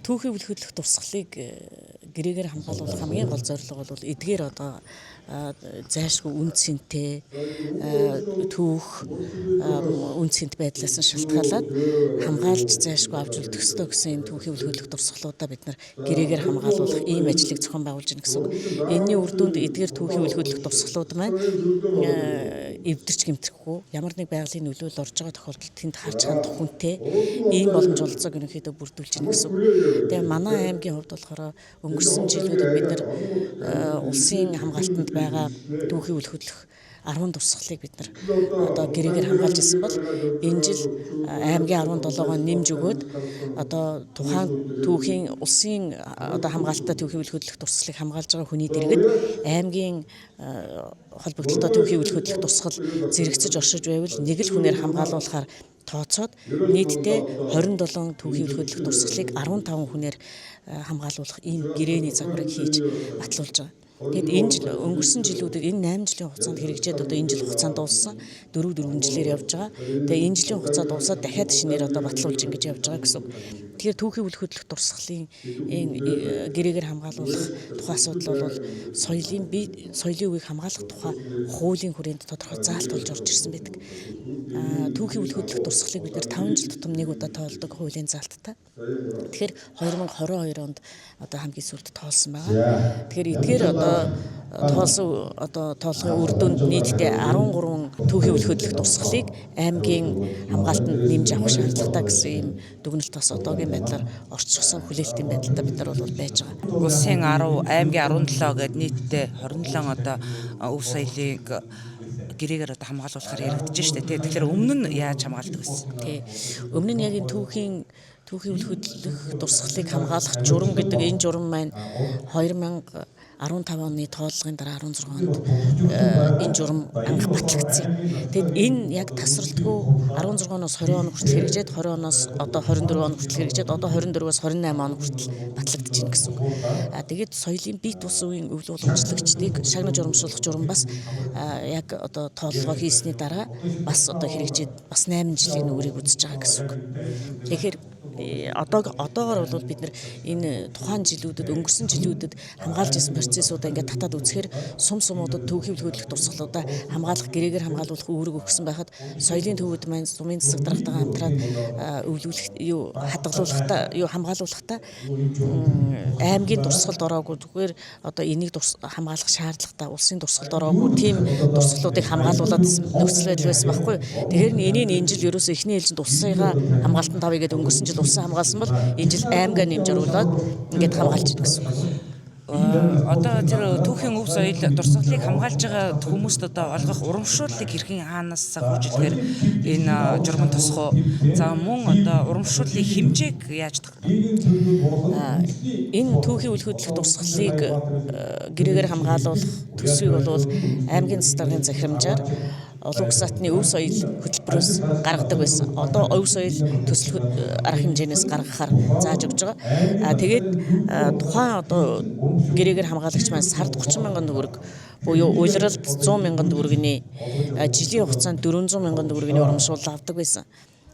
Түүхий үл хөдлөх дурсгалыг гэрээгээр хамгаалуулах хамгийн гол зорилго бол эдгээр одоо зайлшгүй үн цэнтэй түүх үн цэнт байдлаас нь шалтгаалаад хамгаалж зайлшгүй авч үлдэх ёстой гэсэн түүхий үл хөдлөх дурсгалуудаа бид нар гэрээгээр хамгаалуулах ийм ажлыг зохион байгуулж байна гэсэн үг. Энэний үр дүнд эдгээр түүхий үл хөдлөх дурсгалууд маань эвдэрч гэмтэхгүй ямар нэг байгалийн нөлөөлөл орж байгаа тохиолдолд тэнд харж хандах хүнтэй ийм боломж олцоог ерөнхийдөө бүрдүүлж байна гэсэн үг. Тэгээ манай аймгийн хувьд болохоор өнгөрсөн жилүүдэд бид нар улсын хамгаалтанд байгаа түүхий үл хөдлөх 10 дурсгалыг бид нар одоо гэрээгээр хамгаалж ирсэн бол энэ жил аймгийн 17-гоо нэмж өгөөд одоо тухайн түүхийн улсын одоо хамгаалалттай түүхий үл хөдлөх дурсгалыг хамгаалж байгаа хүний дэргэд аймгийн холбогдлолтой түүхий үл хөдлөх дурсгал зэрэгцэж оршиж байвал нэг л хүнээр хамгаалуулахаар тооцоод нийтдээ 27 түүхий үл хөдлөх дурсгалыг 15 хүнээр хамгаалуулах ийм гэрээний загварыг хийж батлуулж байгаа. Тэгэд энэ жил өнгөрсөн жилүүдэд энэ 8 жилийн хугацаанд хэрэгжээд одоо энэ жил хугацаанд дууссан 4 жилээр явж байгаа. Тэгээ энэ жилийн хугацаа дуусаад дахиад шинээр одоо батлуулж ингэж явж байгаа гэсэн үг. Тэгэхээр түүхий үл хөдлөх дурсгалын гэрээгээр хамгаалуулах тухай асуудал бол соёлын үеийг хамгаалах тухай хуулийн хүрээнд тодорхой заалт болж орж ирсэн байдаг. Түүхий үл хөдлөх дурсгалыг бид нэр 5 жил тутам нэг удаа тоолдог хуулийн заалттай. Тэгэхээр 2022 онд одоо хамгийн сүүлд тоолсон байгаа. Тэгэхээр эдгээр тоолсон тоолгын үр дүнд нийтдээ 13 түүхий үл хөдлөх дурсгалыг аймгийн хамгаалтанд нэмж авах шаардлагатай гэсэн ийм дүгнэлт бас одоогийн байдлаар орчсон хүлээлтийн байдалтай бид нар бол байж байгаа. Улсын 10, аймгийн 17 гээд нийтдээ 27 одоо өв соёлыг гэрээгээр одоо хамгаалуулахаар яригдж штэ тий. Тэгэхээр өмнө нь яаж хамгаалдаг вэ? Тий. Өмнө нь яг энэ түүхий үл хөдлөх дурсгалыг хамгаалах журам гэдэг энэ журам маань 2015 оны тооллогын дараа 16 онд энэ журам анх батлагдсан. Тэгэд энэ яг тасралтгүй 16 оноос 20 он хүртэл хэрэгжээд 20 оноос одоо 24 он хүртэл хэрэгжээд одоо 24-өөс 28 он хүртэл батлагдаж байна гэсэн үг. Тэгээд соёлын бие тус үеийн өвлө уламжлагчдыг шагнаж урамшуулах журам бас яг одоо тооллогоо хийсний дараа бас одоо хэрэгжээд бас 8 жилийн үрийг үзэж байгаа гэсэн үг. Тэгэхээр одоогоор бол бид нар энэ тухайн жилүүдэд өнгөрсөн жилүүдэд хамгаалж ирсэн процессуудаа ингээд татаад үзэхээр сумуудад түүхий үл хөдлөх дурсгалуудаа хамгаалах гэрээгээр хамгаалуулах үүрэг өгсөн байхад соёлын төвүүд маань сумын засаг даргатайгаа хамтраад хамгаалуулахдаа аймгийн дурсгалд ороогүй зүгээр одоо энийг хамгаалах шаардлагатай улсын дурсгалд ороогүй тийм дурсгалуудыг хамгаалуулаад нөхцөл байдал байсан байхгүй. Тэгэхээр энэ жил ерөөсөө эхний ээлжинд улсыгаа хамгаалтанд тавья гэдэг өнгөрсөн жил улсын хамгаалсан бол энэ жил аймгаа нэмж оруулаад ингээд хамгаалж байна гэсэн үг. Одоо тэр түүхийн өв соёл дурсгалыг хамгаалж байгаа хүмүүст одоо олгох урамшууллыг хэрхэн хаанаас хурж идэхээр энэ журмын тосхоо за мөн одоо урамшууллын хэмжээг яаж энэ түүхийн үл хөдлөх дурсгалыг гэрээгээр хамгаалуулах төсвийг бол аймгийн засаг даргын захирамжаар олон улс затны өв соёл хөтөлбөрөөс гаргадаг байсан. Одоо өв соёл төсөл арга хэмжээнээс гаргахаар зааж өгч байгаа. Тэгээд тухайн одоо гэрээгээр хамгаалагч маань сард 30 мянган төгрөг буюу улиралд 100 мянган төгрөгийн жилийн хугацаанд 400 мянган төгрөгийн урамшуул авдаг байсан.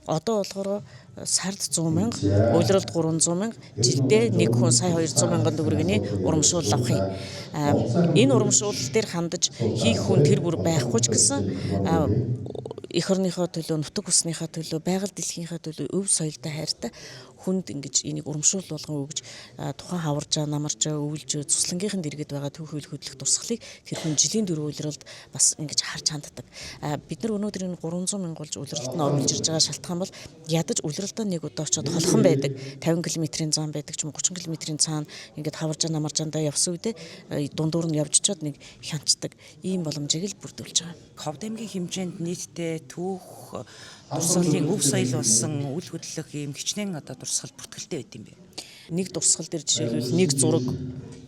Одоо болохоор сард 100 мянга, улиралд 300 мянга, жилдээ нэг хүн сая 200 мянган төгрөгийн урамшуул авах юм. Энэ урамшуул дээр хандаж хийх хүн тэр бүр байхгүй ч гэсэн эх орныхоо төлөө, нутаг усныхаа төлөө, байгаль дэлхийнхаа төлөө өв соёлтой хайртай хүнд ингэж энийг урамшуул болгон өгж тухайн хаваржаа, намаржаа, өвлжөө, цуслангийнхан дэргэд байгаа түүхий үл хөдлөх дурсгалыг тэр хүн жилийн 4 улиралд бас ингэж харж ханддаг. Бид нар өнөөдөр энэ 300 мянга болж улиралд нь оруулж ирж байгаа шалтгаан бол ядаж улиралдаа нэг удаа очиод холхон байдаг. 50 км-ийн цаан байдаг ч юм уу 30 км-ийн цаан ингээд хаваржаа, намаржаандаа явсан үедээ дундуур нь явж чад нэг хянцдаг ийм боломжийг л бүрдүүлж байгаа. Ховд аймгийн хэмжээнд нийтдээ түүх дурсгалын өв соёл болсон үл хөдлөх ийм хичнээн одоо дурсгал бүртгэлтэй байт юм бэ. Нэг дурсгал дээр жишээлбэл нэг зураг,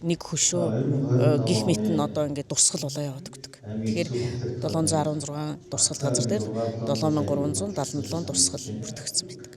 нэг хөшөө гих мэт нь одоо ингээд дурсгал болоо яваад өгдөг. Тэгэхээр 716 дурсгал газар дээр 7377 дурсгал бүртгэгдсэн байдаг.